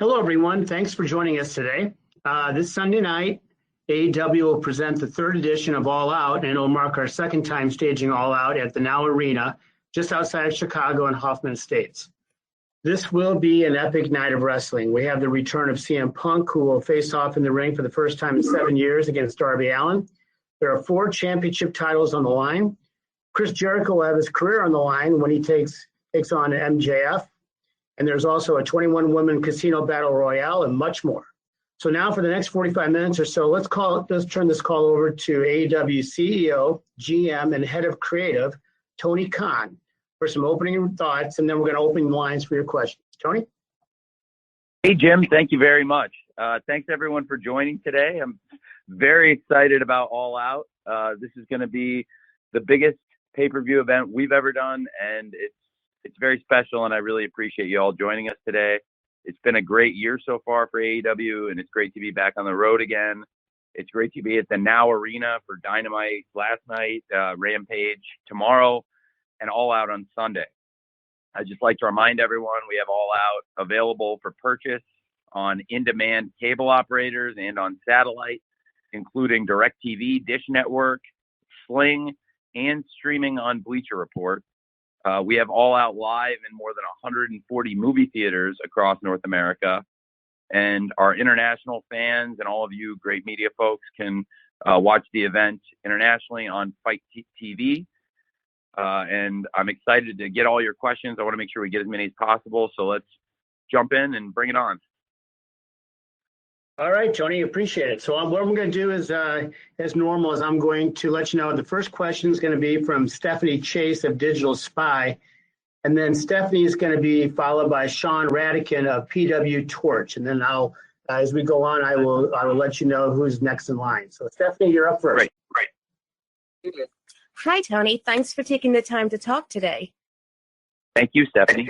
Hello, everyone. Thanks for joining us today. This Sunday night, AEW will present the third edition of All Out, and it will mark our second time staging All Out at the Now Arena, just outside of Chicago and Hoffman Estates. This will be an epic night of wrestling. We have the return of CM Punk, who will face off in the ring for the first time in 7 years against Darby Allin. There are 4 championship titles on the line. Chris Jericho will have his career on the line when he takes on MJF. And there's also a 21-woman casino battle royale and much more. So now for the next 45 minutes or so, let's turn this call over to AEW CEO, GM, and head of creative, Tony Khan, for some opening thoughts, and then we're going to open the lines for your questions. Tony? Hey, Jim. Thank you very much. Thanks, everyone, for joining today. I'm very excited about All Out. This is going to be the biggest pay-per-view event we've ever done, and it's very special, and I really appreciate you all joining us today. It's been a great year so far for AEW, and it's great to be back on the road again. It's great to be at the Now Arena for Dynamite last night, Rampage tomorrow, and All Out on Sunday. I'd just like to remind everyone we have All Out available for purchase on in-demand cable operators and on satellite, including DirecTV, Dish Network, Sling, and streaming on Bleacher Report. We have All Out live in more than 140 movie theaters across North America. And our international fans and all of you great media folks can watch the event internationally on Fight TV. And I'm excited to get all your questions. I want to make sure we get as many as possible. So let's jump in and bring it on. All right, Tony, appreciate it. So what we're going to do is, as normal, is I'm going to let you know the first question is going to be from Stephanie Chase of Digital Spy. And then Stephanie is going to be followed by Sean Radican of PW Torch. And then as we go on, I will let you know who's next in line. So Stephanie, you're up first. Right. Hi, Tony. Thanks for taking the time to talk today. Thank you, Stephanie.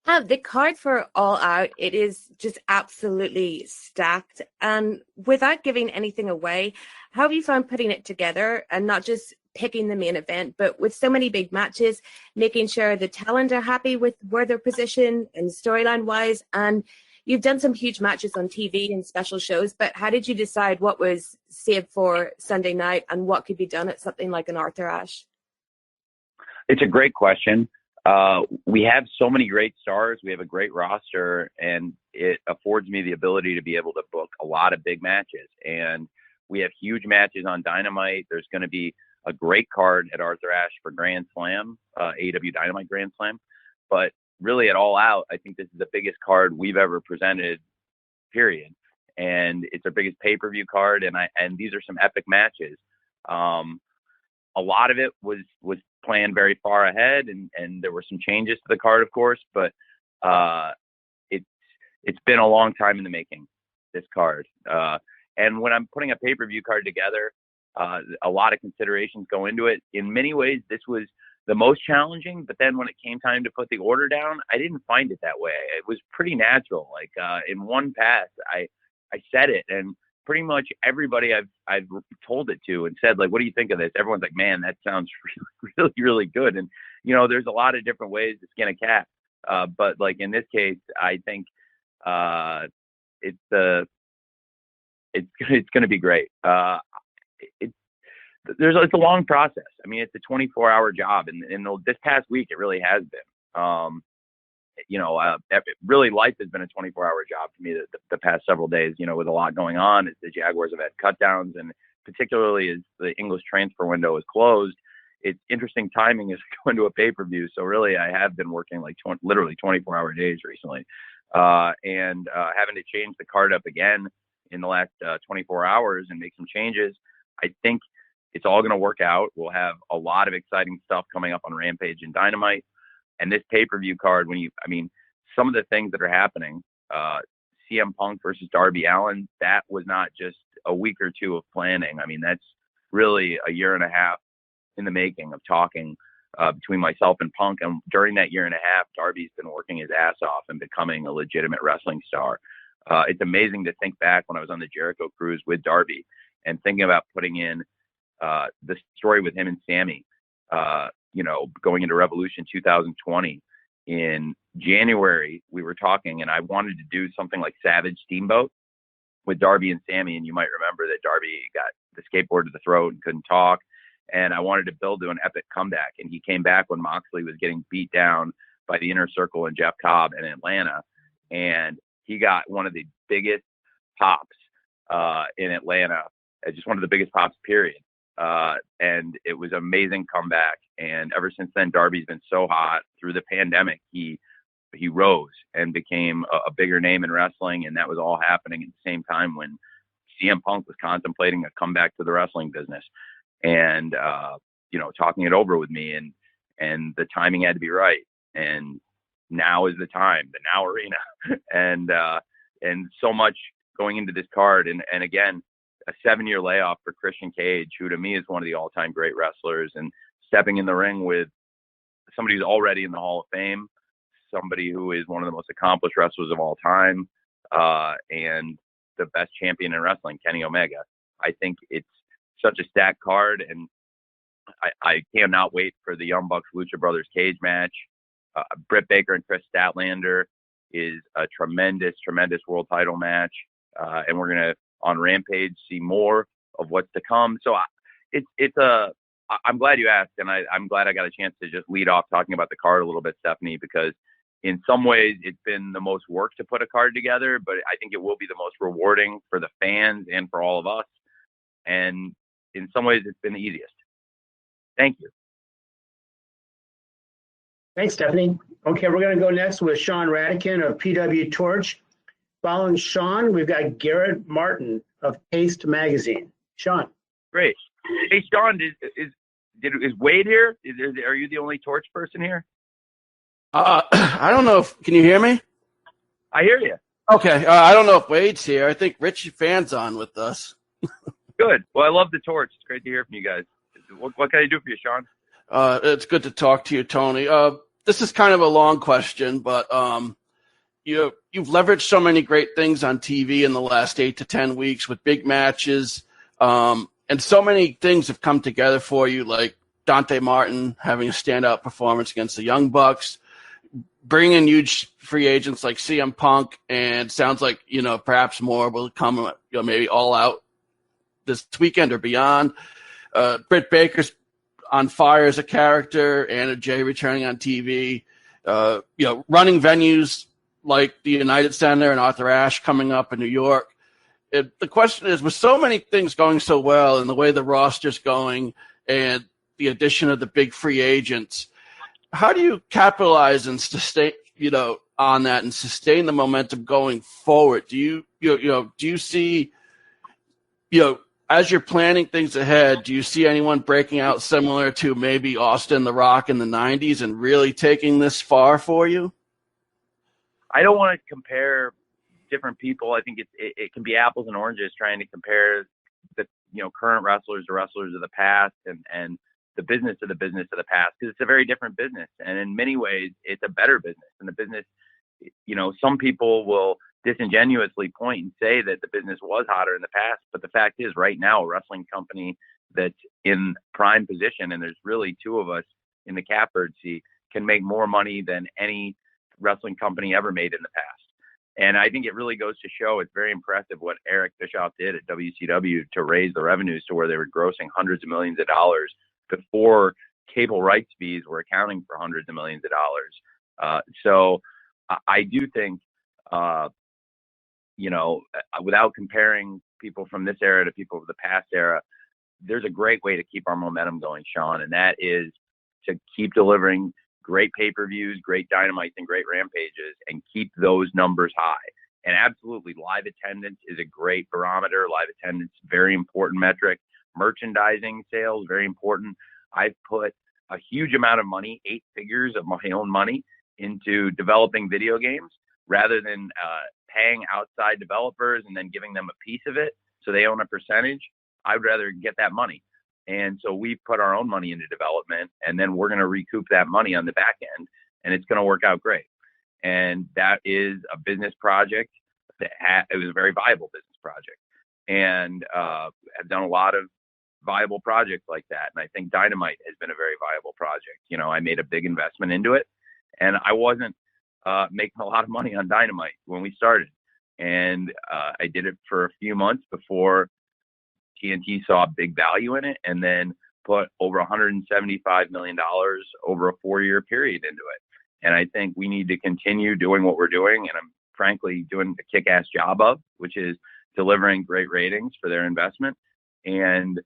The card for All Out, it is just absolutely stacked. And without giving anything away, how have you found putting it together and not just picking the main event, but with so many big matches, making sure the talent are happy with where they're positioned and storyline wise? And you've done some huge matches on TV and special shows, but how did you decide what was saved for Sunday night and what could be done at something like an Arthur Ashe? It's a great question. We have so many great stars. We have a great roster, and it affords me the ability to be able to book a lot of big matches. And we have huge matches on Dynamite. There's going to be a great card at Arthur Ashe for Grand Slam, AEW Dynamite Grand Slam. But really at All Out, I think this is the biggest card we've ever presented, period. And it's our biggest pay-per-view card, and these are some epic matches. A lot of it was planned very far ahead, and there were some changes to the card, of course, but it's been a long time in the making, this card. And when I'm putting a pay-per-view card together, a lot of considerations go into it. In many ways, this was the most challenging, but then when it came time to put the order down, I didn't find it that way. It was pretty natural. Like in one pass, I said it, and pretty much everybody I've told it to and said, like, what do you think of this? Everyone's like, man, that sounds really, really, really good. And, you know, there's a lot of different ways to skin a cat. But like in this case, I think it's going to be great. It's a long process. I mean, it's a 24-hour job. And this past week, it really has been. Really life has been a 24-hour job for me the past several days, you know, with a lot going on. As the Jaguars have had cutdowns, and particularly as the English transfer window is closed, it's interesting timing as going to a pay-per-view. So really, I have been working like literally 24-hour days recently, and having to change the card up again in the last 24 hours and make some changes. I think it's all going to work out. We'll have a lot of exciting stuff coming up on Rampage and Dynamite. And this pay-per-view card, some of the things that are happening, CM Punk versus Darby Allin, that was not just a week or two of planning. I mean, that's really a year and a half in the making of talking between myself and Punk. And during that year and a half, Darby's been working his ass off and becoming a legitimate wrestling star. It's amazing to think back when I was on the Jericho cruise with Darby and thinking about putting in the story with him and Sammy, going into Revolution 2020. in January, we were talking, and I wanted to do something like Savage Steamboat with Darby and Sammy. And you might remember that Darby got the skateboard to the throat and couldn't talk. And I wanted to build to an epic comeback. And he came back when Moxley was getting beat down by the Inner Circle and Jeff Cobb in Atlanta. And he got one of the biggest pops in Atlanta, just one of the biggest pops, period. And it was an amazing comeback. And ever since then, Darby's been so hot. Through the pandemic, he rose and became a bigger name in wrestling. And that was all happening at the same time when CM Punk was contemplating a comeback to the wrestling business and, talking it over with me, and the timing had to be right. And now is the time, the Now Arena, and so much going into this card. And again, a 7-year layoff for Christian Cage, who to me is one of the all-time great wrestlers, and stepping in the ring with somebody who's already in the Hall of Fame, somebody who is one of the most accomplished wrestlers of all time, and the best champion in wrestling, Kenny Omega. I think it's such a stacked card, and I cannot wait for the Young Bucks Lucha Brothers cage match. Britt Baker and Chris Statlander is a tremendous, tremendous world title match. And we're going to, on Rampage, see more of what's to come. So I'm glad you asked, and I'm glad I got a chance to just lead off talking about the card a little bit, Stephanie, because in some ways it's been the most work to put a card together, but I think it will be the most rewarding for the fans and for all of us. And in some ways it's been the easiest. Thank you. Thanks, Stephanie. Okay, we're going to go next with Sean Radican of PW Torch. Following Sean, we've got Garrett Martin of Taste Magazine. Sean. Great. Hey, Sean, is Wade here? Are you the only Torch person here? I don't know can you hear me? I hear you. Okay. I don't know if Wade's here. I think Rich Fan's on with us. Good. Well, I love the Torch. It's great to hear from you guys. What can I do for you, Sean? It's good to talk to you, Tony. This is kind of a long question, but you've leveraged so many great things on TV in the last 8 to 10 weeks with big matches, and so many things have come together for you, like Dante Martin having a standout performance against the Young Bucks, bringing in huge free agents like CM Punk, and sounds like perhaps more will come, maybe All Out this weekend or beyond. Britt Baker's on fire as a character, Anna Jay returning on TV, running venues like the United Center and Arthur Ashe coming up in New York. The question is, with so many things going so well and the way the roster's going and the addition of the big free agents, how do you capitalize and sustain, on that and sustain the momentum going forward? Do you see, as you're planning things ahead, do you see anyone breaking out similar to maybe Austin The Rock in the 90s and really taking this far for you? I don't want to compare different people. I think it can be apples and oranges trying to compare the current wrestlers to wrestlers of the past and the business of the past, because it's a very different business. And in many ways, it's a better business. And the business, some people will disingenuously point and say that the business was hotter in the past, but the fact is, right now, a wrestling company that's in prime position, and there's really two of us in the catbird seat, can make more money than any wrestling company ever made in the past. And I think it really goes to show, it's very impressive what Eric Bischoff did at WCW to raise the revenues to where they were grossing hundreds of millions of dollars before cable rights fees were accounting for hundreds of millions of dollars. So I do think, without comparing people from this era to people of the past era, there's a great way to keep our momentum going, Sean, and that is to keep delivering great pay-per-views, great Dynamites, and great Rampages, and keep those numbers high. And absolutely, live attendance is a great barometer. Live attendance, very important metric. Merchandising sales, very important. I've put a huge amount of money, 8 figures of my own money, into developing video games rather than paying outside developers and then giving them a piece of it so they own a percentage. I'd rather get that money. And so we've put our own money into development, and then we're going to recoup that money on the back end, and it's going to work out great. And that is a business project. It was a very viable business project. And I've done a lot of viable projects like that. And I think Dynamite has been a very viable project. I made a big investment into it, And I wasn't making a lot of money on Dynamite when we started. And I did it for a few months before TNT saw big value in it, and then put over $175 million over a 4-year period into it. And I think we need to continue doing what we're doing, and I'm frankly doing a kick-ass job of, which is delivering great ratings for their investment and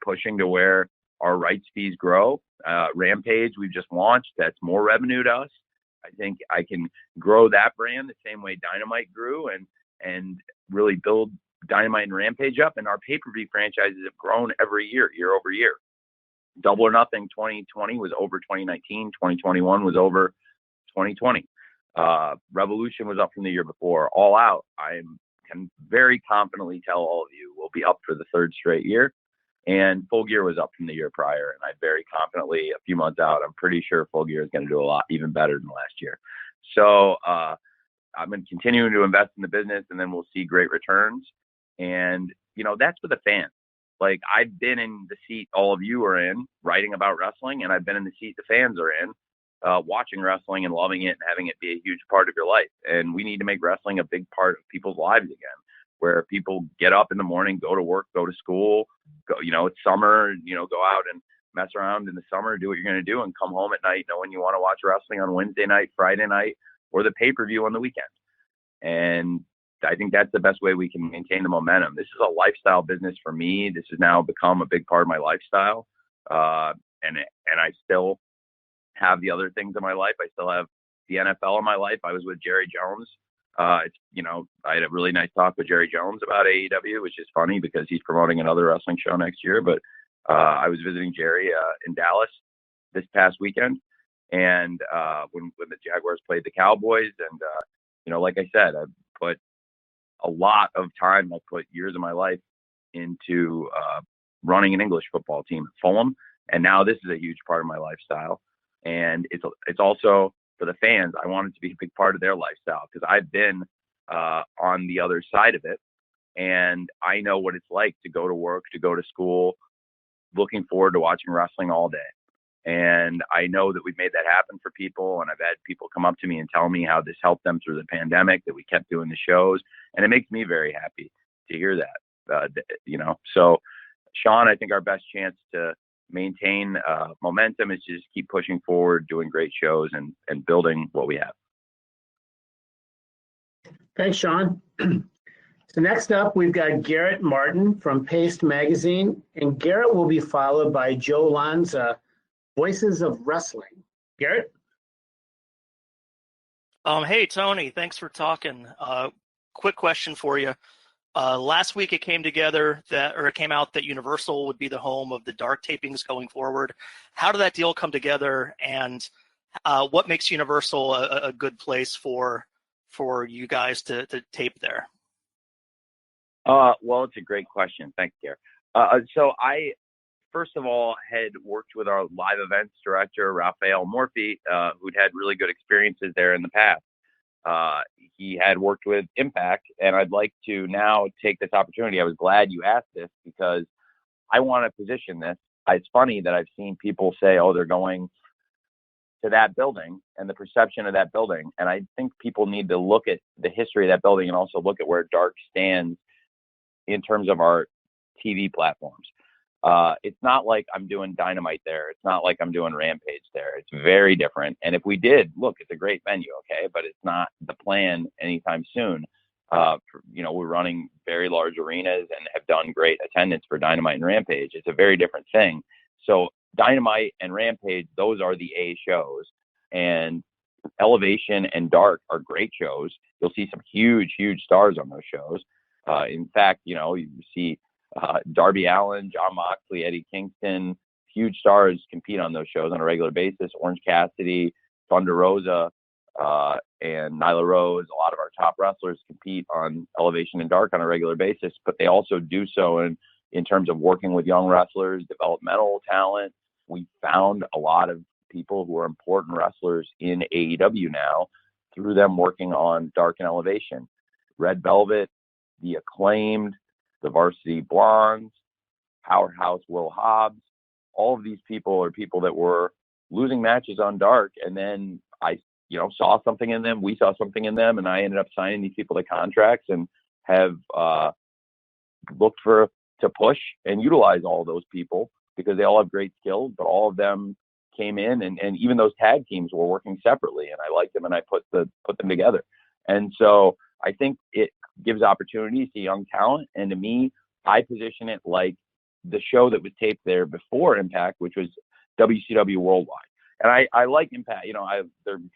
pushing to where our rights fees grow. Rampage, we've just launched. That's more revenue to us. I think I can grow that brand the same way Dynamite grew and really build Dynamite and Rampage up. And our pay-per-view franchises have grown every year, year over year. Double or Nothing 2020 was over 2019. 2021 was over 2020. Revolution was up from the year before. All Out, I can very confidently tell all of you, will be up for the 3rd straight year. And Full Gear was up from the year prior. And I very confidently, a few months out, I'm pretty sure Full Gear is going to do a lot, even better than last year. So I'm going to continue to invest in the business, and then we'll see great returns. And, that's for the fans. Like, I've been in the seat all of you are in, writing about wrestling, and I've been in the seat the fans are in, watching wrestling and loving it and having it be a huge part of your life. And we need to make wrestling a big part of people's lives again, where people get up in the morning, go to work, go to school, go, it's summer, go out and mess around in the summer, do what you're going to do, and come home at night knowing you want to watch wrestling on Wednesday night, Friday night, or the pay-per-view on the weekend. And I think that's the best way we can maintain the momentum. This is a lifestyle business for me. This has now become a big part of my lifestyle. And I still have the other things in my life. I still have the NFL in my life. I was with Jerry Jones. I had a really nice talk with Jerry Jones about AEW, which is funny because he's promoting another wrestling show next year. But I was visiting Jerry in Dallas this past weekend, and when the Jaguars played the Cowboys, and like I said, I put a lot of time. I put years of my life into running an English football team at Fulham, and now this is a huge part of my lifestyle. And it's also for the fans. I want it to be a big part of their lifestyle because I've been on the other side of it, and I know what it's like to go to work, to go to school, looking forward to watching wrestling all day. And I know that we've made that happen for people, and I've had people come up to me and tell me how this helped them through the pandemic, that we kept doing the shows, and it makes me very happy to hear that. So Sean, I think our best chance to maintain momentum is to just keep pushing forward, doing great shows, and building what we have. Thanks, Sean. So next up, we've got Garrett Martin from Paste Magazine, and Garrett will be followed by Joe Lanza, Voices of Wrestling. Garrett? Hey, Tony, thanks for talking. Quick question for you. Last week it came out that Universal would be the home of the Dark tapings going forward. How did that deal come together, and what makes Universal a good place for you guys to tape there? Well, it's a great question. Thanks, Garrett. So I, first of all, had worked with our live events director, Raphael Morphy, who'd had really good experiences there in the past. He had worked with Impact, and I'd like to now take this opportunity. I was glad you asked this because I want to position this. It's funny that I've seen people say, oh, they're going to that building and the perception of that building. And I think people need to look at the history of that building and also look at where Dark stands in terms of our TV platforms. It's not like I'm doing Dynamite there. It's not like I'm doing Rampage there. It's very different. And if we did, look, it's a great venue, okay, but it's not the plan anytime soon. We're running very large arenas and have done great attendance for Dynamite and Rampage. It's a very different thing. So Dynamite and Rampage, those are the A shows. And Elevation and Dark are great shows. You'll see some huge, huge stars on those shows. In fact, you see Darby Allin, John Moxley, Eddie Kingston, huge stars compete on those shows on a regular basis. Orange Cassidy, Thunder Rosa, and Nyla Rose. A lot of our top wrestlers compete on Elevation and Dark on a regular basis, but they also do so in terms of working with young wrestlers, developmental talent. We found a lot of people who are important wrestlers in AEW now through them working on Dark and Elevation. Red Velvet, The Acclaimed, the Varsity Blondes, Powerhouse Will Hobbs, all of these people are people that were losing matches on Dark, and then I saw something in them. We saw something in them, and I ended up signing these people to contracts and have looked to push and utilize all those people because they all have great skills, but all of them came in and even those tag teams were working separately, and I liked them and I put them together. And so I think it gives opportunities to young talent. And to me, I position it like the show that was taped there before Impact, which was WCW Worldwide. And I like Impact,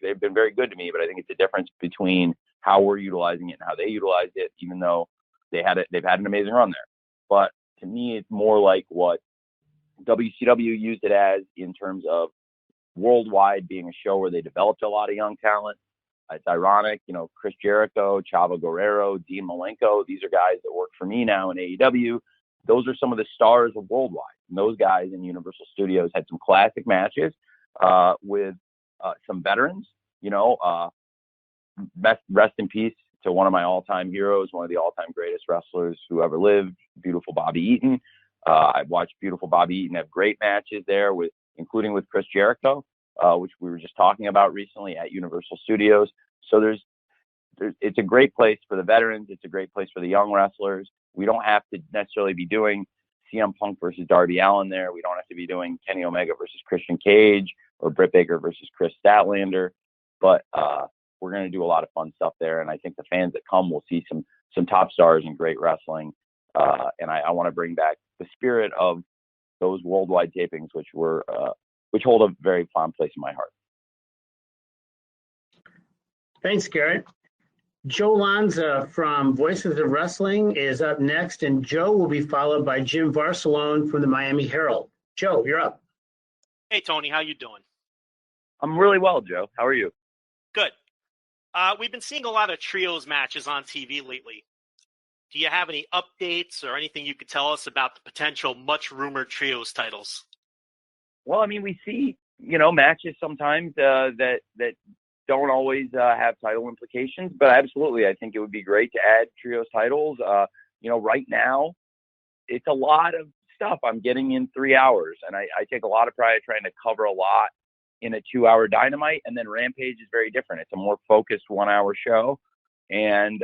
they've been very good to me, but I think it's a difference between how we're utilizing it and how they utilized it, even though they've had an amazing run there. But to me, it's more like what WCW used it as in terms of Worldwide being a show where they developed a lot of young talent. It's ironic, Chris Jericho, Chavo Guerrero, Dean Malenko, these are guys that work for me now in AEW. Those are some of the stars of Worldwide. And those guys in Universal Studios had some classic matches with some veterans, rest in peace to one of my all-time heroes, one of the all-time greatest wrestlers who ever lived, beautiful Bobby Eaton. I've watched beautiful Bobby Eaton have great matches there, including with Chris Jericho, which we were just talking about recently at Universal Studios. So it's a great place for the veterans. It's a great place for the young wrestlers. We don't have to necessarily be doing CM Punk versus Darby Allin there. We don't have to be doing Kenny Omega versus Christian Cage or Britt Baker versus Chris Statlander. But we're going to do a lot of fun stuff there. And I think the fans that come will see some top stars and great wrestling. And I want to bring back the spirit of those worldwide tapings, which hold a very fond place in my heart. Thanks, Garrett. Joe Lanza from Voices of Wrestling is up next, and Joe will be followed by Jim Barcelone from the Miami Herald. Joe, you're up. Hey, Tony, how you doing? I'm really well, Joe. How are you? Good. We've been seeing a lot of trios matches on TV lately. Do you have any updates or anything you could tell us about the potential much-rumored trios titles? Well, I mean, we see, matches sometimes that don't always have title implications, but absolutely, I think it would be great to add trios titles. Right now, it's a lot of stuff I'm getting in 3 hours, and I take a lot of pride trying to cover a lot in a 2-hour Dynamite, and then Rampage is very different. It's a more focused 1-hour show, and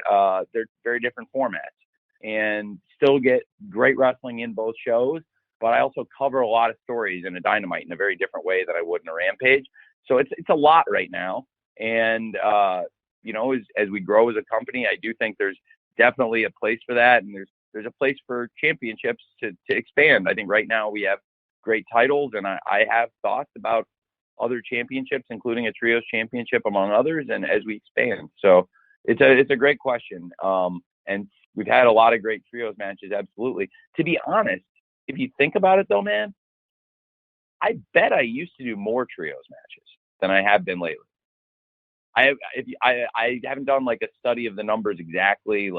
they're very different formats, and still get great wrestling in both shows. But I also cover a lot of stories in a Dynamite in a very different way than I would in a Rampage. So it's a lot right now. And, as we grow as a company, I do think there's definitely a place for that. And there's a place for championships to expand. I think right now we have great titles, and I have thoughts about other championships, including a trios championship, among others, and as we expand. So it's a great question. And we've had a lot of great trios matches. Absolutely. To be honest, if you think about it though, man, I bet I used to do more trios matches than I have been lately. I haven't done like a study of the numbers exactly,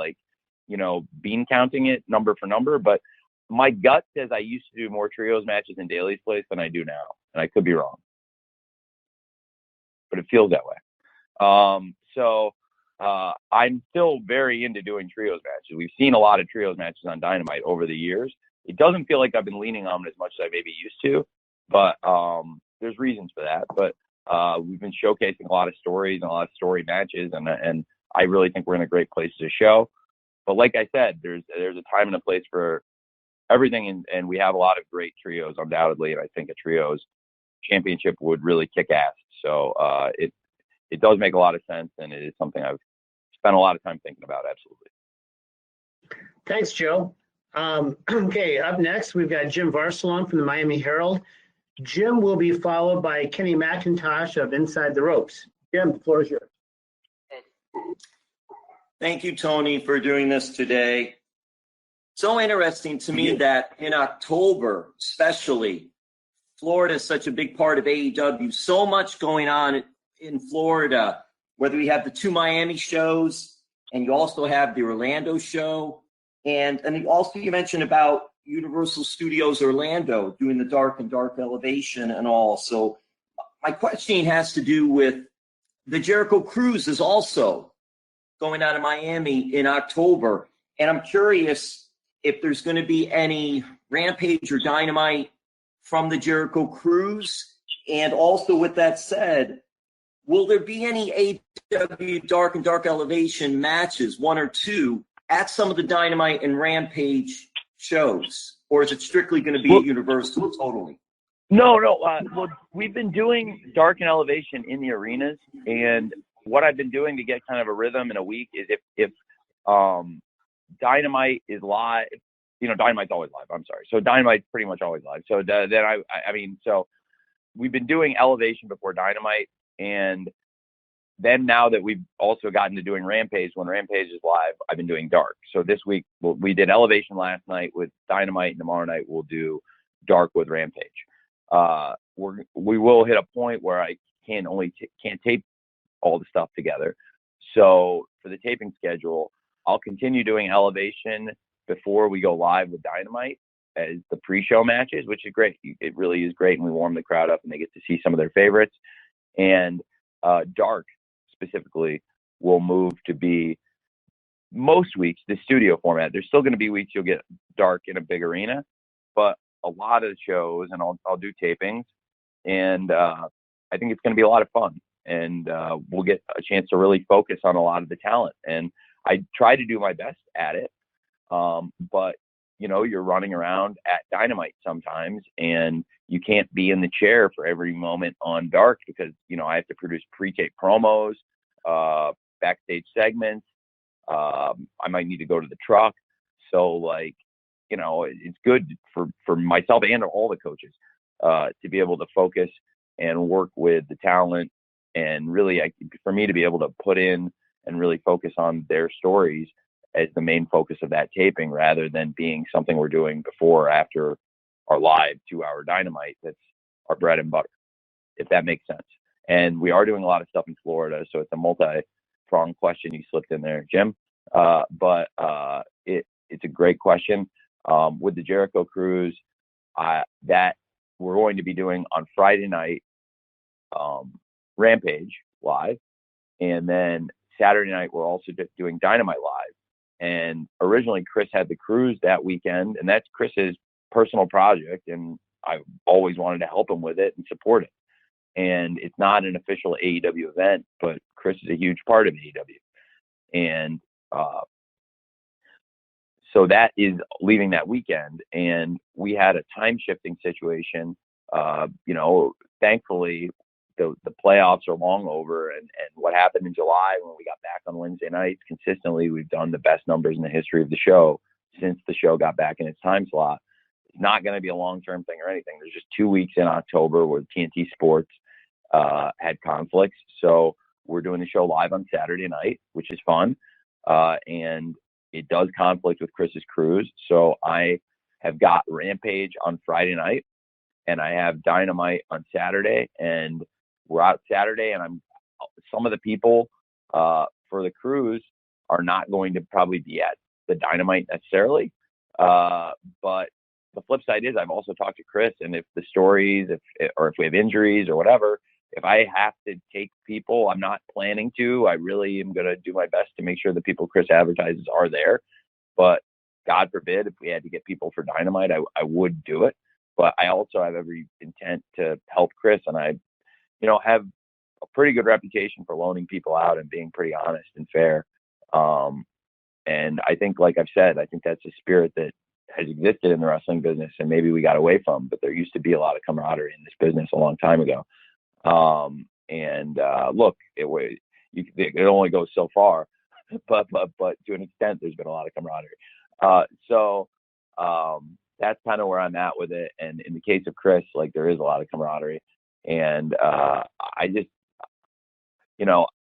bean counting it number for number, but my gut says I used to do more trios matches in Daly's Place than I do now. And I could be wrong, but it feels that way. I'm still very into doing trios matches. We've seen a lot of trios matches on Dynamite over the years. It doesn't feel like I've been leaning on it as much as I maybe used to, but there's reasons for that. But we've been showcasing a lot of stories and a lot of story matches, and I really think we're in a great place as a show. But like I said, there's a time and a place for everything, and we have a lot of great trios, undoubtedly, and I think a trios championship would really kick ass. So it does make a lot of sense, and it is something I've spent a lot of time thinking about. Absolutely. Thanks, Joe. Okay, up next, we've got Jim Barcelone from the Miami Herald. Jim will be followed by Kenny McIntosh of Inside the Ropes. Jim, the floor is yours. Thank you, Tony, for doing this today. So interesting to me that in October, especially, Florida is such a big part of AEW. So much going on in Florida, whether we have the 2 Miami shows and you also have the Orlando show. And also you mentioned about Universal Studios Orlando doing the Dark and Dark Elevation and all. So my question has to do with the Jericho Cruise is also going out of Miami in October. And I'm curious if there's going to be any Rampage or Dynamite from the Jericho Cruise. And also with that said, will there be any AEW Dark and Dark Elevation matches, one or two, at some of the Dynamite and Rampage shows? Or is it strictly going to be at Universal totally? No. Well, we've been doing Dark and Elevation in the arenas, and what I've been doing to get kind of a rhythm in a week is if Dynamite is live, Dynamite's always live. I'm sorry. So Dynamite's pretty much always live. So then so we've been doing Elevation before Dynamite, and then now that we've also gotten to doing Rampage, when Rampage is live, I've been doing Dark. So this week we did Elevation last night with Dynamite, and tomorrow night we'll do Dark with Rampage. We will hit a point where I can't tape all the stuff together. So for the taping schedule, I'll continue doing Elevation before we go live with Dynamite as the pre-show matches, which is great. It really is great, and we warm the crowd up, and they get to see some of their favorites. And Dark specifically will move to be most weeks the studio format. There's still going to be weeks you'll get Dark in a big arena, but a lot of the shows, and I'll do tapings, and I think it's going to be a lot of fun, and we'll get a chance to really focus on a lot of the talent. And I try to do my best at it, but you're running around at Dynamite sometimes, and you can't be in the chair for every moment on Dark because I have to produce pre-tape promos, backstage segments. I might need to go to the truck, so it's good for myself and all the coaches to be able to focus and work with the talent, and really for me to be able to put in and really focus on their stories as the main focus of that taping, rather than being something we're doing before or after our live 2-hour Dynamite. That's our bread and butter, if that makes sense. And we are doing a lot of stuff in Florida, so it's a multi-pronged question you slipped in there, Jim. But it's a great question. With the Jericho Cruise, that we're going to be doing on Friday night, Rampage live, and then Saturday night we're also doing Dynamite live. And originally Chris had the cruise that weekend, and that's Chris's personal project, and I always wanted to help him with it and support it. And it's not an official AEW event, but Chris is a huge part of AEW. And so that is leaving that weekend, and we had a time shifting situation. Thankfully the playoffs are long over, and what happened in July when we got back on Wednesday nights, consistently we've done the best numbers in the history of the show since the show got back in its time slot. It's not going to be a long-term thing or anything. There's just 2 weeks in October where TNT Sports had conflicts, so we're doing the show live on Saturday night, which is fun, and it does conflict with Chris's cruise. So I have got Rampage on Friday night, and I have Dynamite on Saturday, and we're out Saturday, and some of the people for the cruise are not going to probably be at the Dynamite necessarily. But the flip side is I've also talked to Chris, and if the stories, if we have injuries or whatever, if I have to take people, I'm not planning to. I really am going to do my best to make sure the people Chris advertises are there. But God forbid, if we had to get people for Dynamite, I would do it. But I also have every intent to help Chris, and I, have a pretty good reputation for loaning people out and being pretty honest and fair. And I think, like I've said, I think that's a spirit that has existed in the wrestling business, and maybe we got away from, but there used to be a lot of camaraderie in this business a long time ago. Look, it only goes so far, but to an extent, there's been a lot of camaraderie. So that's kind of where I'm at with it. And in the case of Chris, there is a lot of camaraderie, and I just,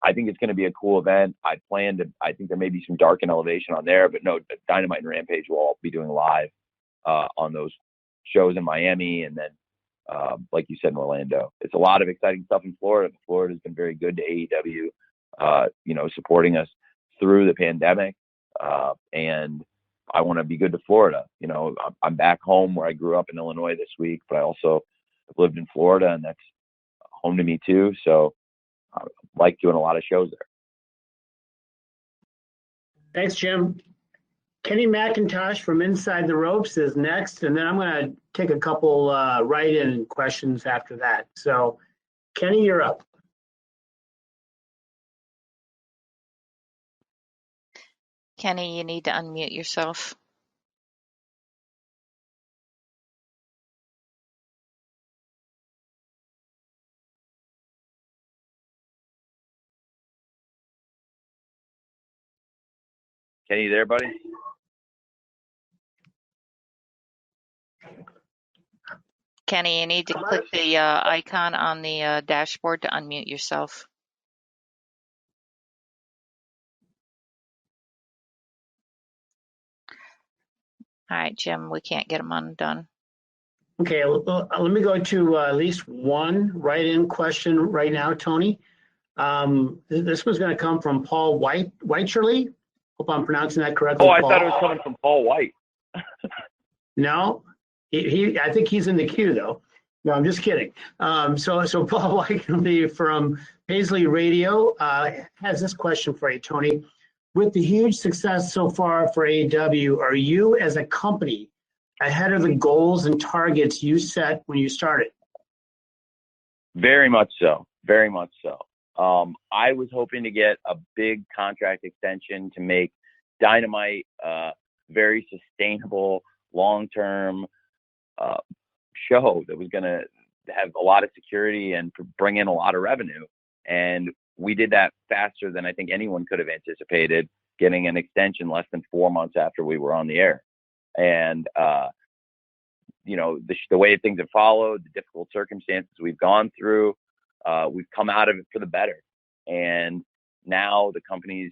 I think it's going to be a cool event. I think there may be some Dark and Elevation on there, but no, Dynamite and Rampage will all be doing live on those shows in Miami, and then like you said, in Orlando. It's a lot of exciting stuff in Florida. Florida's been very good to AEW, supporting us through the pandemic. And I want to be good to Florida. I'm back home where I grew up in Illinois this week, but I also have lived in Florida, and that's home to me too. So I like doing a lot of shows there. Thanks, Jim. Kenny McIntosh from Inside the Ropes is next, and then I'm going to take a couple write-in questions after that. So, Kenny, you're up. Kenny, you need to unmute yourself. Kenny, you there, buddy? Kenny, you need to click the icon on the dashboard to unmute yourself. All right, Jim, we can't get him undone. Okay, let me go to at least one write-in question right now, Tony. This was going to come from Paul Whitcherly. Hope I'm pronouncing that correctly. Oh, I Paul. thought it was coming from Paul White. No, I think he's in the queue though. No, I'm just kidding. So Paul Whitcherly from Paisley Radio has this question for you, Tony. With the huge success so far for AEW, are you as a company ahead of the goals and targets you set when you started? Very much so. Very much so. I was hoping to get a big contract extension to make Dynamite very sustainable, long-term show that was going to have a lot of security and bring in a lot of revenue. And we did that faster than I think anyone could have anticipated, getting an extension less than 4 months after we were on the air. And, the way things have followed, the difficult circumstances we've gone through, we've come out of it for the better. And now the company's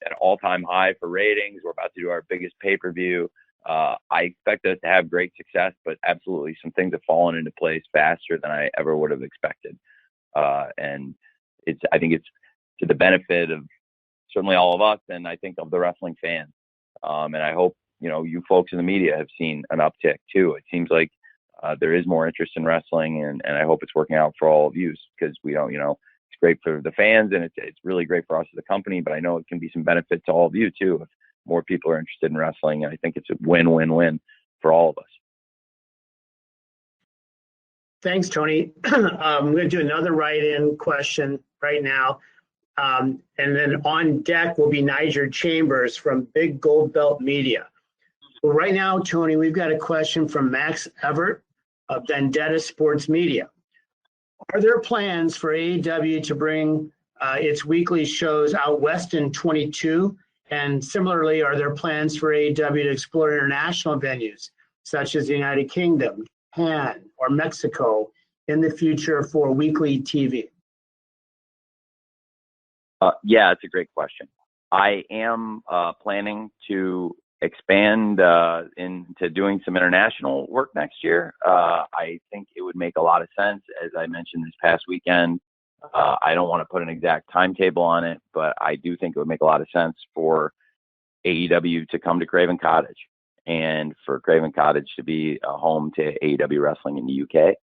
at an all-time high for ratings. We're about to do our biggest pay-per-view. I expect us to have great success, but absolutely some things have fallen into place faster than I ever would have expected. And I think it's to the benefit of certainly all of us, and I think of the wrestling fans. And I hope, you folks in the media have seen an uptick too. It seems like there is more interest in wrestling, and I hope it's working out for all of you, because we don't, it's great for the fans and it's really great for us as a company, but I know it can be some benefit to all of you too if more people are interested in wrestling. And I think it's a win-win-win for all of us. Thanks, Tony. I'm going to do another write-in question right now. And then on deck will be Niger Chambers from Big Gold Belt Media. Well, right now, Tony, we've got a question from Max Everett of Vendetta Sports Media. Are there plans for AEW to bring its weekly shows out west in 22? And similarly, are there plans for AEW to explore international venues, such as the United Kingdom, Japan, or Mexico in the future for weekly TV? Yeah, it's a great question. I am planning to expand into doing some international work next year. I think it would make a lot of sense. As I mentioned this past weekend, I don't want to put an exact timetable on it, but I do think it would make a lot of sense for AEW to come to Craven Cottage and for Craven Cottage to be a home to AEW wrestling in the UK.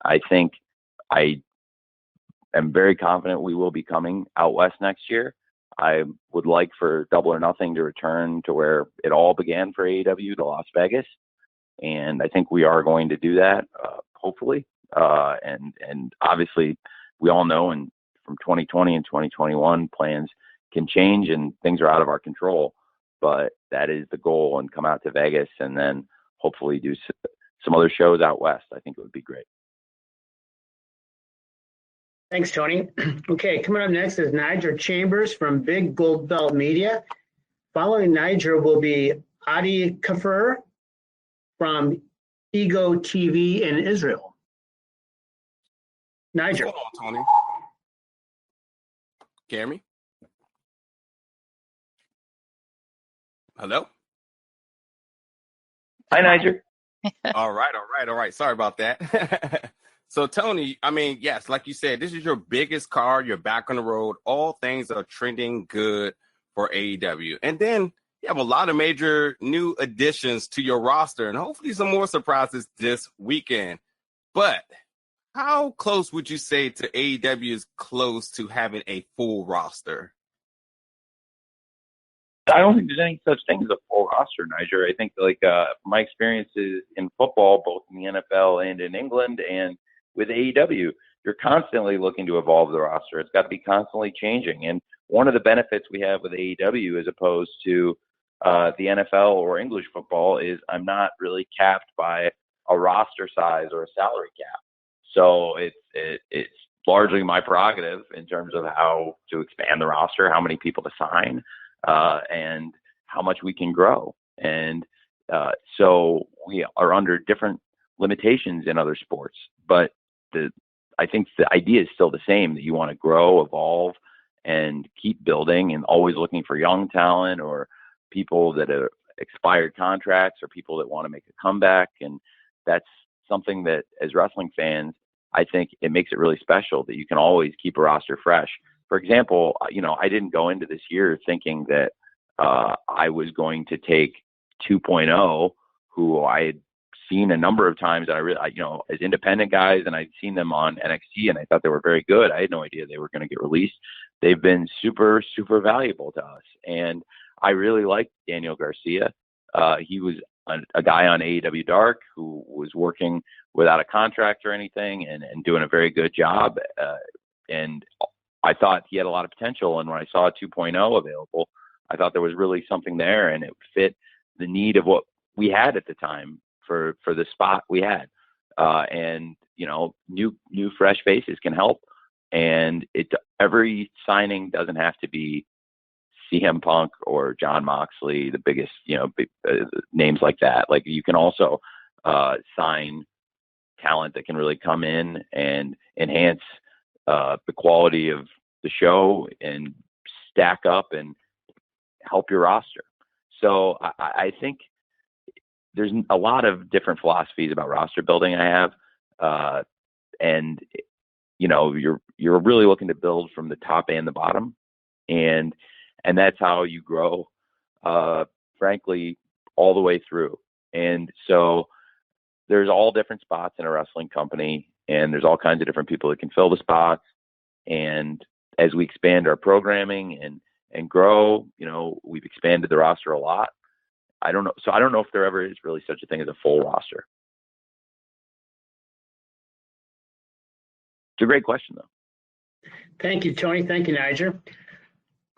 I think I am very confident we will be coming out west next year. I would like for Double or Nothing to return to where it all began for AEW, to Las Vegas. And I think we are going to do that, hopefully. And obviously, we all know from 2020 and 2021, plans can change and things are out of our control. But that is the goal, and come out to Vegas and then hopefully do some other shows out west. I think it would be great. Thanks, Tony. Okay, coming up next is Niger Chambers from Big Gold Belt Media. Following Niger will be Adi Kafir from Ego TV in Israel. Niger. What's going on, Tony? Can you hear me? Hello? Hi, Niger. All right. Sorry about that. So, Tony, yes, like you said, this is your biggest card. You're back on the road. All things are trending good for AEW. And then you have a lot of major new additions to your roster and hopefully some more surprises this weekend. But how close would you say to AEW is close to having a full roster? I don't think there's any such thing as a full roster, Niger. I think my experiences in football, both in the NFL and in England and with AEW, you're constantly looking to evolve the roster. It's got to be constantly changing. And one of the benefits we have with AEW as opposed to the NFL or English football is I'm not really capped by a roster size or a salary cap. So it's largely my prerogative in terms of how to expand the roster, how many people to sign, and how much we can grow. And so we are under different limitations in other sports, but I think the idea is still the same, that you want to grow, evolve, and keep building, and always looking for young talent or people that have expired contracts or people that want to make a comeback. And that's something that, as wrestling fans, I think it makes it really special that you can always keep a roster fresh. For example, I didn't go into this year thinking that I was going to take 2.0, who I had seen a number of times that I really, as independent guys, and I'd seen them on NXT and I thought they were very good. I had no idea they were going to get released. They've been super, super valuable to us. And I really liked Daniel Garcia. He was a guy on AEW Dark who was working without a contract or anything and doing a very good job. And I thought he had a lot of potential. And when I saw 2.0 available, I thought there was really something there, and it fit the need of what we had at the time for the spot we had. And, new fresh faces can help. And every signing doesn't have to be CM Punk or John Moxley, the biggest, big, names like that. Like, you can also sign talent that can really come in and enhance the quality of the show and stack up and help your roster. So I think there's a lot of different philosophies about roster building I have. And, you're really looking to build from the top and the bottom. And that's how you grow, frankly, all the way through. And so there's all different spots in a wrestling company, and there's all kinds of different people that can fill the spots. And as we expand our programming and grow, we've expanded the roster a lot. I don't know. So I don't know if there ever is really such a thing as a full roster. It's a great question, though. Thank you, Tony. Thank you, Niger.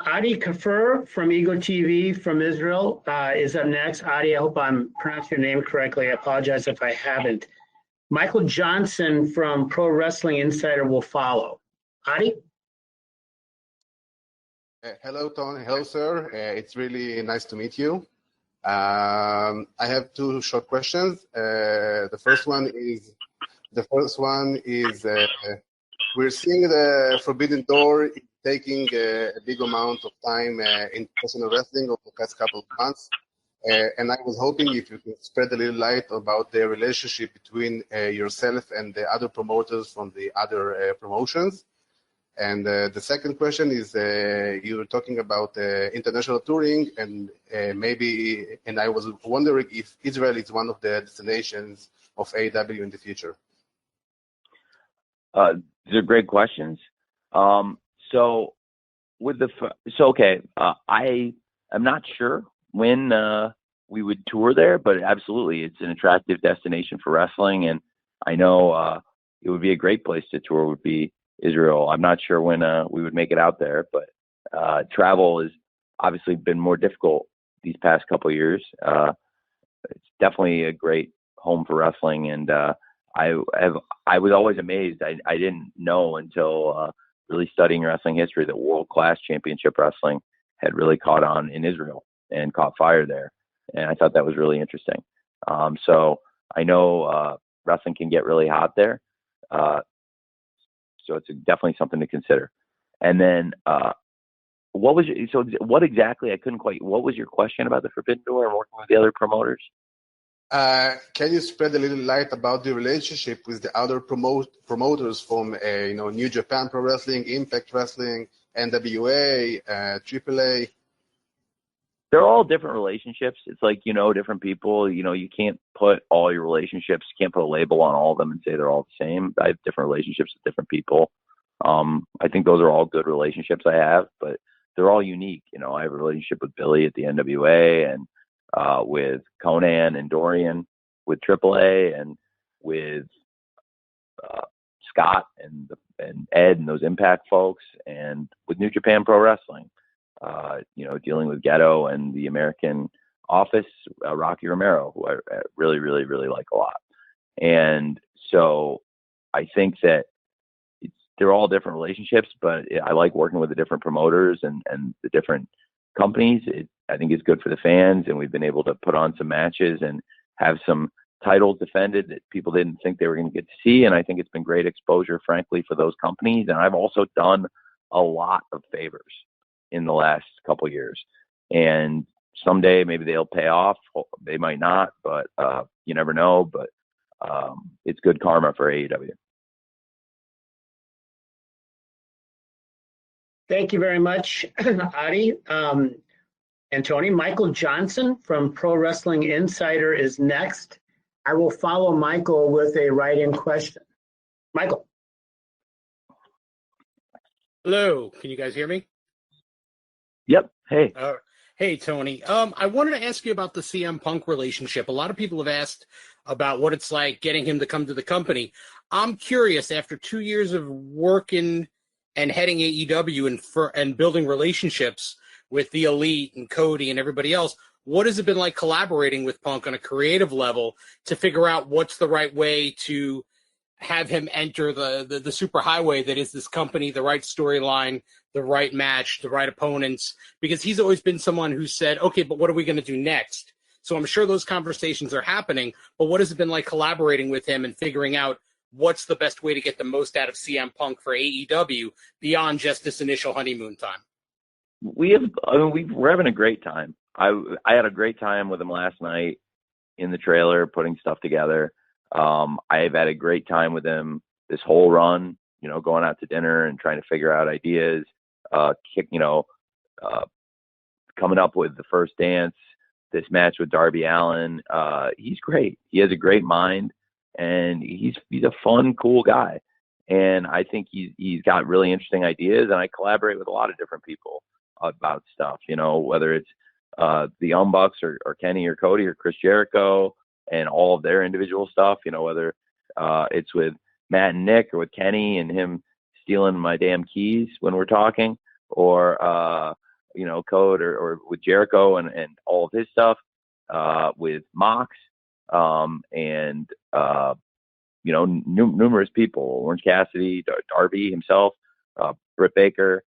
Adi Kafur from Ego TV from Israel is up next. Adi, I hope I'm pronouncing your name correctly. I apologize if I haven't. Michael Johnson from Pro Wrestling Insider will follow. Adi? Hello, Tony. Hello, sir. It's really nice to meet you. I have two short questions. The first one is we're seeing the Forbidden Door taking a big amount of time in professional wrestling over the past couple of months. And I was hoping if you could spread a little light about the relationship between yourself and the other promoters from the other promotions. And the second question is you were talking about international touring, and I was wondering if Israel is one of the destinations of AEW in the future. These are great questions. I am not sure when we would tour there, but absolutely, it's an attractive destination for wrestling, and I know it would be a great place to tour. Would be Israel. I'm not sure when we would make it out there, but travel has obviously been more difficult these past couple of years. It's definitely a great home for wrestling, and I was always amazed. I didn't know until really studying wrestling history that world-class championship wrestling had really caught on in Israel and caught fire there. And I thought that was really interesting. So I know wrestling can get really hot there. So it's definitely something to consider. And then what was your question about the Forbidden Door and working with the other promoters? Can you spread a little light about the relationship with the other promoters from New Japan Pro Wrestling, Impact Wrestling, NWA, AAA? They're all different relationships. It's like, different people. You can't put all your relationships, you can't put a label on all of them and say they're all the same. I have different relationships with different people. I think those are all good relationships I have, but they're all unique. I have a relationship with Billy at the NWA, and with Conan and Dorian with AAA, and with Scott and and Ed and those Impact folks, and with New Japan Pro Wrestling, dealing with Ghetto and the American office, Rocky Romero, who I really, really, really like a lot. And so I think that they're all different relationships, but I like working with the different promoters and the different companies. I think it's good for the fans, and we've been able to put on some matches and have some titles defended that people didn't think they were going to get to see. And I think it's been great exposure, frankly, for those companies. And I've also done a lot of favors in the last couple of years. And someday maybe they'll pay off. They might not, but you never know. But it's good karma for AEW. Thank you very much, Adi and Tony. Michael Johnson from Pro Wrestling Insider is next. I will follow Michael with a write-in question. Michael. Hello, can you guys hear me? Yep. Hey. Hey, Tony. I wanted to ask you about the CM Punk relationship. A lot of people have asked about what it's like getting him to come to the company. I'm curious, after 2 years of working and heading AEW and building relationships with the Elite and Cody and everybody else, what has it been like collaborating with Punk on a creative level to figure out what's the right way to have him enter the superhighway that is this company, the right storyline, the right match, the right opponents? Because he's always been someone who said, okay, but what are we going to do next? So I'm sure those conversations are happening, but what has it been like collaborating with him and figuring out what's the best way to get the most out of CM Punk for AEW beyond just this initial honeymoon time? We're having a great time. I had a great time with him last night in the trailer, putting stuff together. I've had a great time with him this whole run, going out to dinner and trying to figure out ideas, coming up with the first dance, this match with Darby Allin. He's great. He has a great mind, and he's a fun, cool guy. And I think he's got really interesting ideas, and I collaborate with a lot of different people about stuff, whether it's the Young Bucks or Kenny or Cody or Chris Jericho and all of their individual stuff, whether it's with Matt and Nick or with Kenny and him stealing my damn keys when we're talking, or Code or with Jericho and all of his stuff, with Mox, and numerous people, Orange Cassidy, Darby himself, Britt Baker,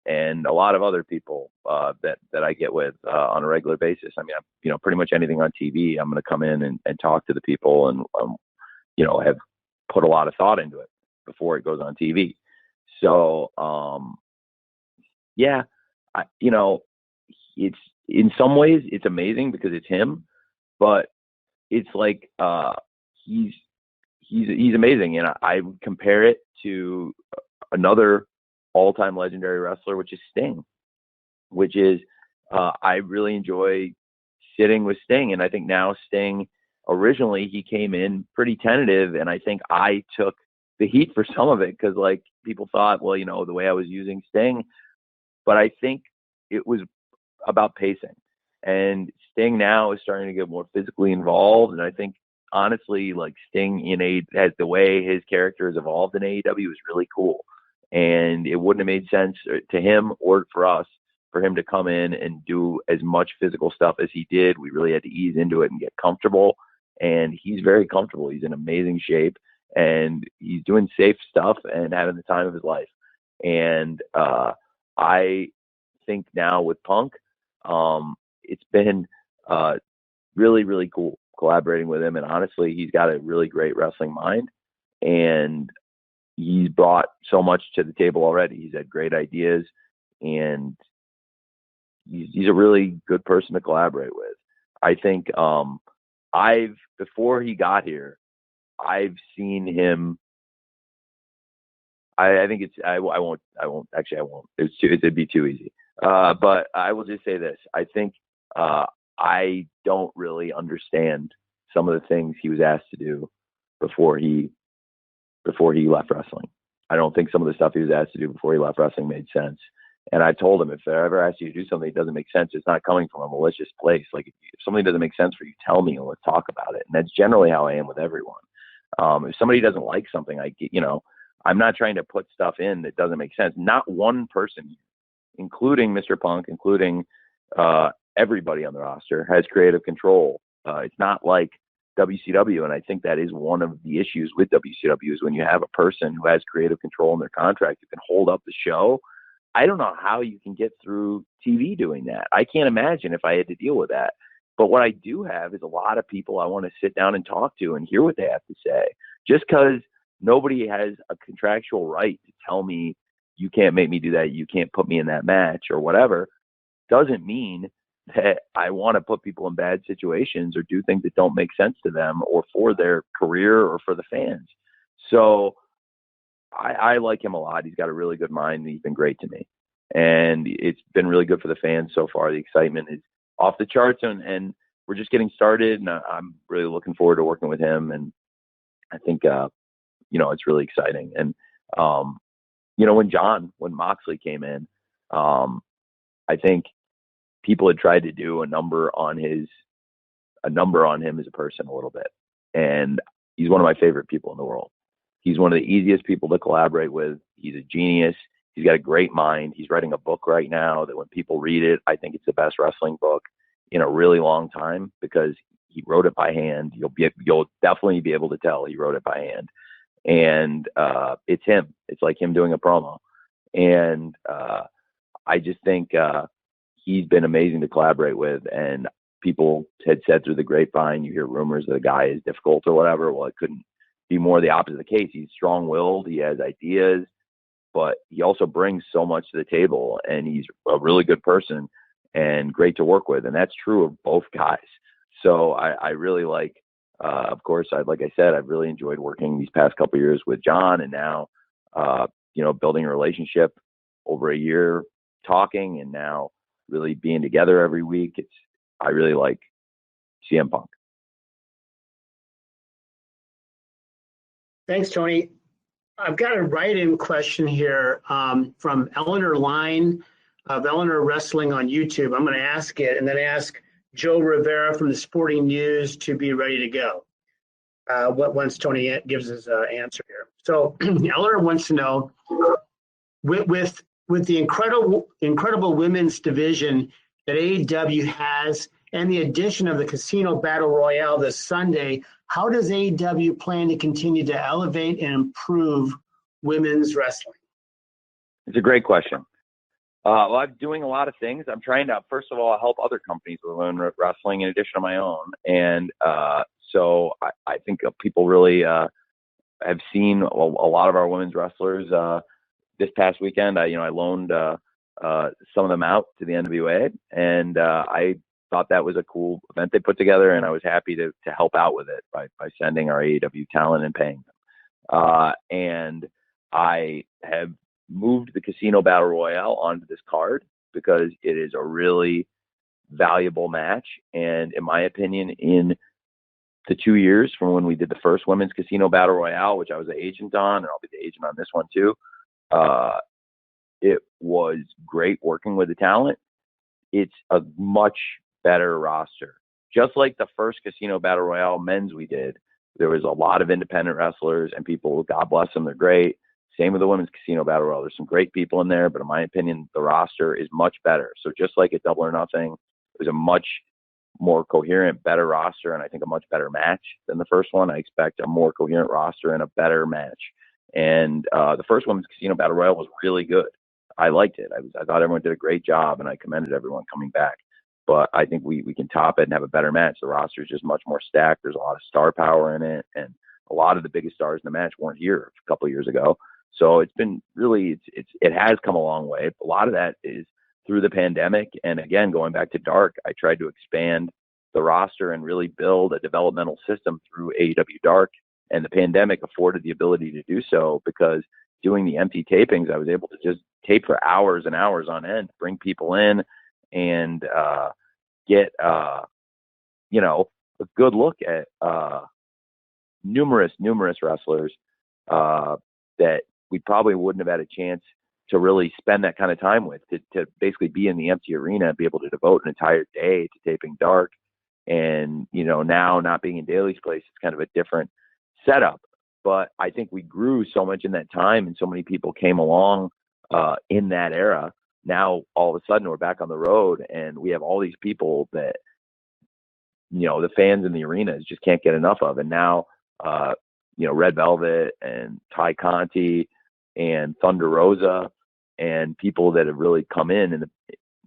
and a lot of other people that I get with on a regular basis. I mean, pretty much anything on TV, I'm going to come in and talk to the people and have put a lot of thought into it before it goes on TV. So it's in some ways it's amazing because it's him, but it's like he's amazing, and I compare it to another all-time legendary wrestler, which is Sting, which is I really enjoy sitting with Sting. And I think now Sting, originally he came in pretty tentative, and I think I took the heat for some of it because like people thought, well, the way I was using Sting, but I think it was about pacing. And Sting now is starting to get more physically involved, and I think honestly, like Sting as the way his character has evolved in AEW is really cool. And it wouldn't have made sense to him or for us for him to come in and do as much physical stuff as he did. We really had to ease into it and get comfortable. And he's very comfortable. He's in amazing shape, and he's doing safe stuff and having the time of his life. And I think now with Punk, it's been really, really cool collaborating with him. And honestly, he's got a really great wrestling mind, and he's brought so much to the table already. He's had great ideas, and he's a really good person to collaborate with. I think before he got here, I've seen him. I think I won't. It'd be too easy. But I will just say this. I think I don't really understand some of the things he was asked to do before he left wrestling. I don't think some of the stuff he was asked to do before he left wrestling made sense. And I told him, if I ever ask you to do something that doesn't make sense, it's not coming from a malicious place. Like, if something doesn't make sense for you, tell me and let's talk about it. And that's generally how I am with everyone. If somebody doesn't like something, I'm not trying to put stuff in that doesn't make sense. Not one person, including Mr. Punk, including everybody on the roster, has creative control. It's not like WCW, and I think that is one of the issues with WCW is when you have a person who has creative control in their contract who can hold up the show. I don't know how you can get through TV doing that. I can't imagine if I had to deal with that. But what I do have is a lot of people I want to sit down and talk to and hear what they have to say. Just because nobody has a contractual right to tell me you can't make me do that, you can't put me in that match or whatever, doesn't mean that I want to put people in bad situations or do things that don't make sense to them or for their career or for the fans. So I like him a lot. He's got a really good mind. He's been great to me. And it's been really good for the fans so far. The excitement is off the charts, and we're just getting started. And I'm really looking forward to working with him. And I think, it's really exciting. And, when Moxley came in, I think people had tried to do a number on him as a person a little bit. And he's one of my favorite people in the world. He's one of the easiest people to collaborate with. He's a genius. He's got a great mind. He's writing a book right now that when people read it, I think it's the best wrestling book in a really long time because he wrote it by hand. You'll definitely be able to tell he wrote it by hand. And it's him. It's like him doing a promo. And I just think he's been amazing to collaborate with. And people had said through the grapevine, you hear rumors that a guy is difficult or whatever. Well, it couldn't be more the opposite of the case. He's strong-willed. He has ideas, but he also brings so much to the table, and he's a really good person and great to work with. And that's true of both guys. So I really like, of course, like I said, I've really enjoyed working these past couple of years with John, and now, building a relationship over a year, talking, and now really being together every week. I really like CM Punk. Thanks, Tony. I've got a write-in question here from Eleanor Line of Eleanor Wrestling on YouTube. I'm going to ask it and then ask Joe Rivera from the Sporting News to be ready to go once Tony gives his answer here. So Eleanor wants to know, with the incredible women's division that AEW has and the addition of the Casino Battle Royale this Sunday, how does AEW plan to continue to elevate and improve women's wrestling? It's a great question. Well, I'm doing a lot of things. I'm trying to, first of all, help other companies with women's wrestling in addition to my own. And so I think people really have seen a lot of our women's wrestlers this past weekend. I loaned some of them out to the NWA, and I thought that was a cool event they put together, and I was happy to help out with it by sending our AEW talent and paying them. And I have moved the Casino Battle Royale onto this card because it is a really valuable match. And in my opinion, in the 2 years from when we did the first Women's Casino Battle Royale, which I was the agent on, and I'll be the agent on this one too, it was great working with the talent. It's a much better roster. Just like the first Casino Battle Royale men's we did, there was a lot of independent wrestlers and people, God bless them, they're great. Same with the Women's Casino Battle Royale. There's some great people in there, but in my opinion, the roster is much better. So just like at Double or Nothing, it was a much more coherent, better roster, and I think a much better match than the first one. I expect a more coherent roster and a better match. And the first Women's Casino Battle Royale was really good. I liked it. I thought everyone did a great job, and I commended everyone coming back. But I think we can top it and have a better match. The roster is just much more stacked. There's a lot of star power in it, and a lot of the biggest stars in the match weren't here a couple of years ago. So it's been really, it has come a long way. A lot of that is through the pandemic. And again, going back to Dark, I tried to expand the roster and really build a developmental system through AEW Dark. And the pandemic afforded the ability to do so because doing the empty tapings, I was able to just tape for hours and hours on end, bring people in and get, a good look at numerous wrestlers that we probably wouldn't have had a chance to really spend that kind of time with, to basically be in the empty arena and be able to devote an entire day to taping Dark. And, now not being in Daly's place, it's kind of a different setup. but I think we grew so much in that time, and so many people came along in that era. Now all of a sudden we're back on the road, and we have all these people that, you know, the fans in the arenas just can't get enough of. And now, you know, Red Velvet and Ty Conti and Thunder Rosa and people that have really come in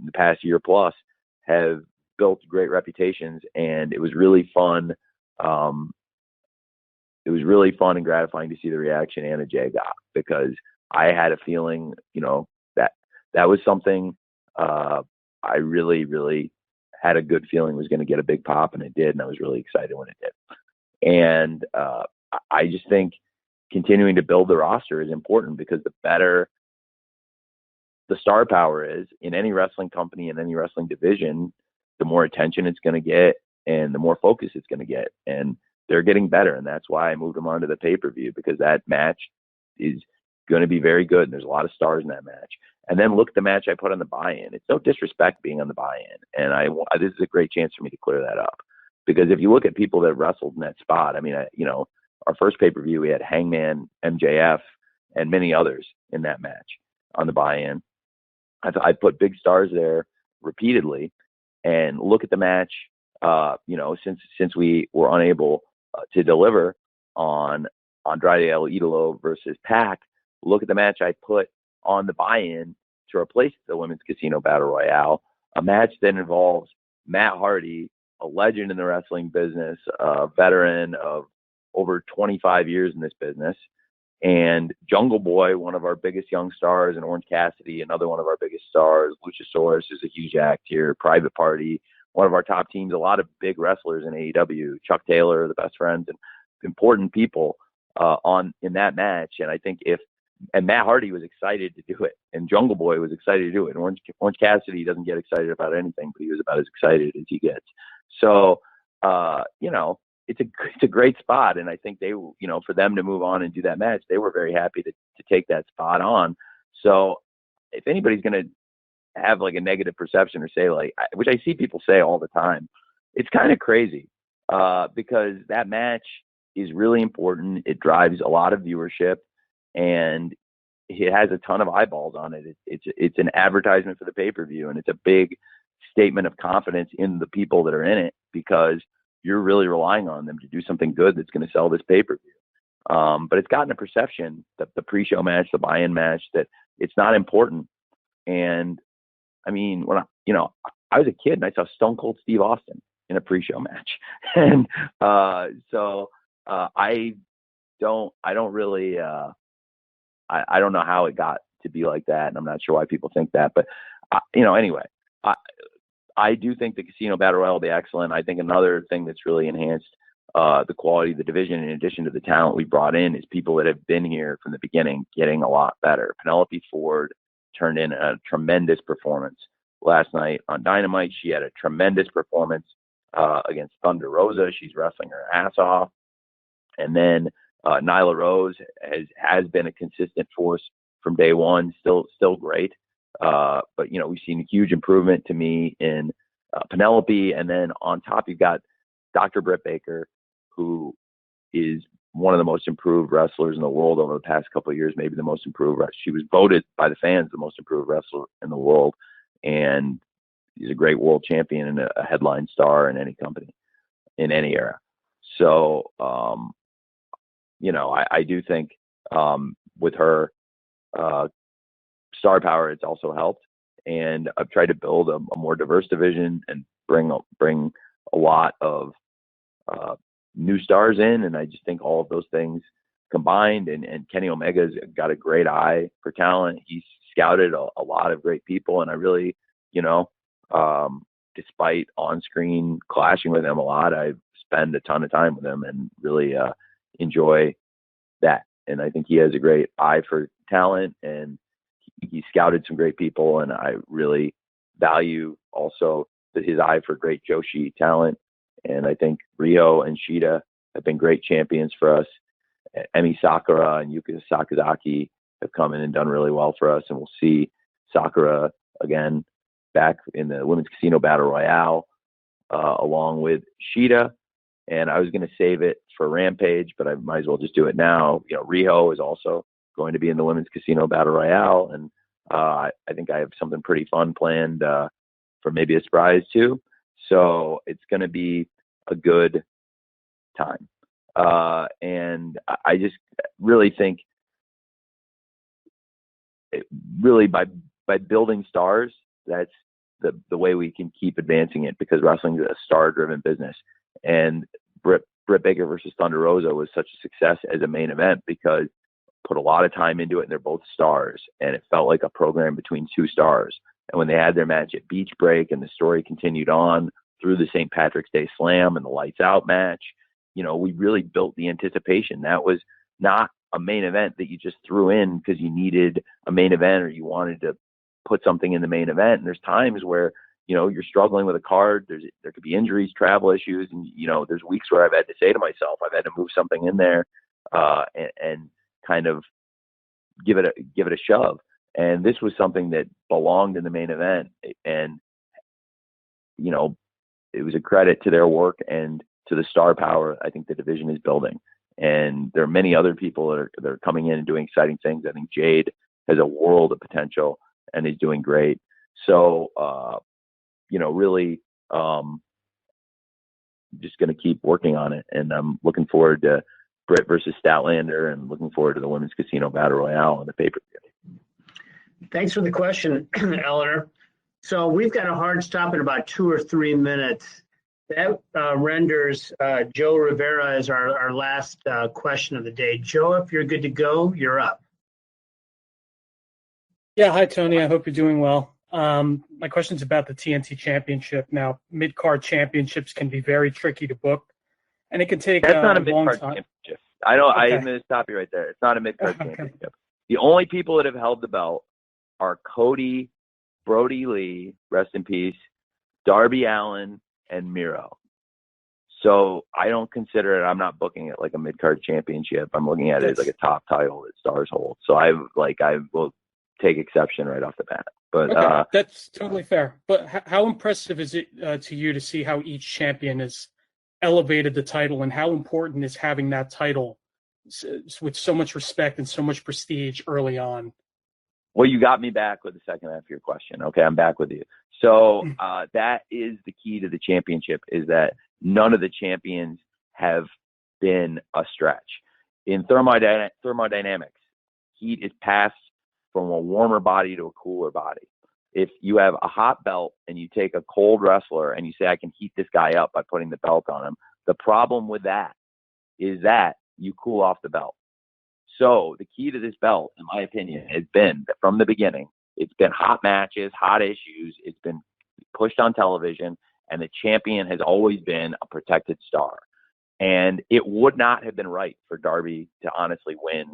the past year plus have built great reputations. And it was really fun. It was really fun and gratifying to see the reaction Anna Jay got, because I had a feeling, you know, that was something I really, really had a good feeling was going to get a big pop, and it did. And I was really excited when it did. And I just think continuing to build the roster is important, because the better the star power is in any wrestling company, in any wrestling division, the more attention it's going to get and the more focus it's going to get. And they're getting better. And that's why I moved them onto the pay-per-view, because that match is going to be very good. And there's a lot of stars in that match. And then look at the match I put on the buy-in. It's no disrespect being on the buy-in. And this is a great chance for me to clear that up. Because if you look at people that wrestled in that spot, I mean, you know, our first pay-per-view, we had Hangman, MJF, and many others in that match on the buy-in. I put big stars there repeatedly. And look at the match, you know, since we were unable to deliver on Andrade El Idolo versus Pac, look at the match I put on the buy-in to replace the Women's Casino Battle Royale, a match that involves Matt Hardy, a legend in the wrestling business, a veteran of over 25 years in this business, and Jungle Boy, one of our biggest young stars, and Orange Cassidy, another one of our biggest stars. Luchasaurus is a huge act here. Private Party, one of our top teams. A lot of big wrestlers in AEW. Chuck Taylor, the Best Friends, and important people in that match. And I think and Matt Hardy was excited to do it, and Jungle Boy was excited to do it. And Orange Cassidy doesn't get excited about anything, but he was about as excited as he gets. So, you know, it's a great spot. And I think they, you know, for them to move on and do that match, they were very happy to take that spot on. So if anybody's going to have like a negative perception or say like, which I see people say all the time, it's kind of crazy because that match is really important. It drives a lot of viewership, and it has a ton of eyeballs on it. It's an advertisement for the pay-per-view, and it's a big statement of confidence in the people that are in it, because you're really relying on them to do something good that's going to sell this pay-per-view. But it's gotten a perception that the pre-show match, the buy-in match, that it's not important. And I mean, when I was a kid and I saw Stone Cold Steve Austin in a pre-show match. And so I don't know how it got to be like that. And I'm not sure why people think that, but anyway, I do think the Casino Battle Royale will be excellent. I think another thing that's really enhanced the quality of the division, in addition to the talent we brought in, is people that have been here from the beginning getting a lot better. Penelope Ford turned in a tremendous performance last night on Dynamite. She had a tremendous performance against Thunder Rosa. She's wrestling her ass off. And then Nyla Rose has been a consistent force from day one, still great. But, you know, we've seen a huge improvement to me in Penelope. And then on top, you've got Dr. Britt Baker, who is one of the most improved wrestlers in the world over the past couple of years, maybe the most improved. She was voted by the fans the most improved wrestler in the world. And he's a great world champion and a headline star in any company, in any era. So, you know, I do think with her star power, it's also helped. And I've tried to build a more diverse division and bring a lot of new stars in. And I just think all of those things combined, and Kenny Omega's got a great eye for talent. He's scouted a lot of great people. And I really, you know, despite on-screen clashing with him a lot, I spend a ton of time with him and really enjoy that. And I think he has a great eye for talent, and he scouted some great people. And I really value also his eye for great Joshi talent. And I think Rio and Shida have been great champions for us. Emi Sakura and Yuka Sakazaki have come in and done really well for us. And we'll see Sakura again back in the Women's Casino Battle Royale, along with Shida. and I was going to save it for Rampage, but I might as well just do it now. You know, Riho is also going to be in the Women's Casino Battle Royale, and I think I have something pretty fun planned for maybe a surprise too. So it's going to be a good time. And I just really think really by building stars, that's the way we can keep advancing it, because wrestling is a star-driven business. And Britt Baker versus Thunder Rosa was such a success as a main event because put a lot of time into it, and they're both stars, and it felt like a program between two stars. And when they had their match at Beach Break and the story continued on through the St. Patrick's Day Slam and the Lights Out match, you know, we really built the anticipation. That was not a main event that you just threw in because you needed a main event or you wanted to put something in the main event. And there's times where, you know, you're struggling with a card. There could be injuries, travel issues. And, you know, there's weeks where I've had to say to myself, I've had to move something in there and kind of give it a shove. And this was something that belonged in the main event. And, you know, it was a credit to their work and to the star power I think the division is building. And there are many other people that are coming in and doing exciting things. I think Jade has a world of potential and is doing great. So, you know, really just going to keep working on it. And I'm looking forward to Britt versus Statlander and looking forward to the Women's Casino Battle Royale on the pay-per-view. Thanks for the question, Eleanor. So we've got a hard stop in about 2 or 3 minutes. That renders Joe Rivera as our last question of the day. Joe, if you're good to go, you're up. Yeah, hi, Tony. I hope you're doing well. My question's about the TNT Championship. Now, mid-card championships can be very tricky to book, and it can take That's not a long mid-card time. championship. I know. Okay. I'm going to stop you right there. It's not a mid-card Okay. championship. The only people that have held the belt are Cody, Brody Lee, rest in peace, Darby Allin, and Miro. So I don't consider it. I'm not booking it like a mid-card championship. I'm looking at it as like a top title that stars hold. So I will take exception right off the bat. But Okay, that's totally fair. But how impressive is it to you to see how each champion has elevated the title, and how important is having that title with so much respect and so much prestige early on? Well, you got me back with the second half of your question. Okay, I'm back with you. So that is the key to the championship, is that none of the champions have been a stretch. In thermodynamics, heat is passed from a warmer body to a cooler body. If you have a hot belt and you take a cold wrestler and you say, I can heat this guy up by putting the belt on him, the problem with that is that you cool off the belt. So the key to this belt, in my opinion, has been that from the beginning, it's been hot matches, hot issues. It's been pushed on television, and the champion has always been a protected star. And it would not have been right for Darby to honestly win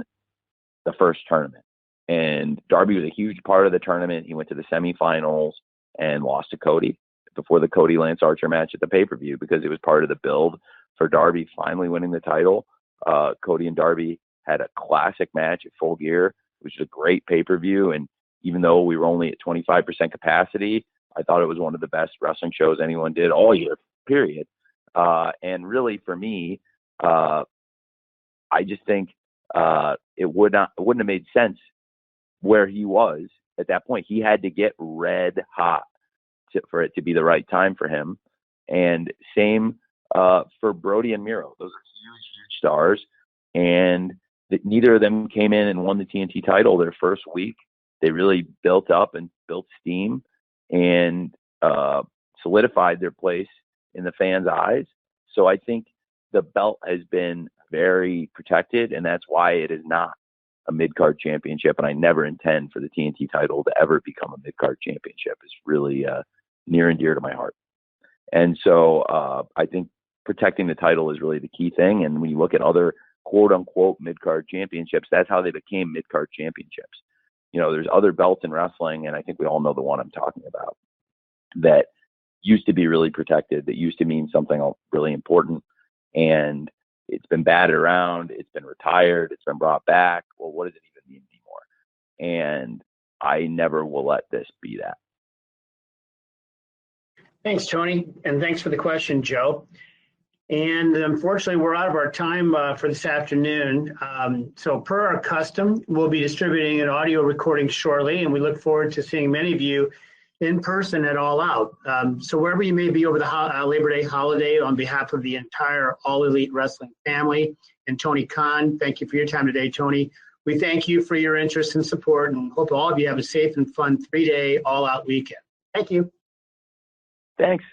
the first tournament. And Darby was a huge part of the tournament. He went to the semifinals and lost to Cody before the Cody Lance Archer match at the pay-per-view, because it was part of the build for Darby finally winning the title. Cody and Darby had a classic match at Full Gear, which was a great pay-per-view. And even though we were only at 25% capacity, I thought it was one of the best wrestling shows anyone did all year, period. And really for me, I just think it wouldn't have made sense where he was at that point. He had to get red hot for it to be the right time for him. And same for Brody and Miro. Those are huge stars. And neither of them came in and won the TNT title their first week. They really built up and built steam and solidified their place in the fans' eyes. So I think the belt has been very protected, and that's why it is not a mid-card championship. And I never intend for the TNT title to ever become a mid-card championship. It's really near and dear to my heart. And so I think protecting the title is really the key thing. And when you look at other quote-unquote mid-card championships, that's how they became mid-card championships. You know, there's other belts in wrestling, and I think we all know the one I'm talking about, that used to be really protected, that used to mean something really important, and it's been batted around, it's been retired, it's been brought back. Well, what does it even mean anymore? And I never will let this be that. Thanks, Tony, and thanks for the question, Joe. And unfortunately, we're out of our time for this afternoon. So per our custom, we'll be distributing an audio recording shortly, and we look forward to seeing many of you in person at All Out. So wherever you may be over the Labor Day holiday, on behalf of the entire All Elite Wrestling family and Tony Khan, thank you for your time today, Tony. We thank you for your interest and support, and hope all of you have a safe and fun 3-day All Out weekend. Thank you. Thanks.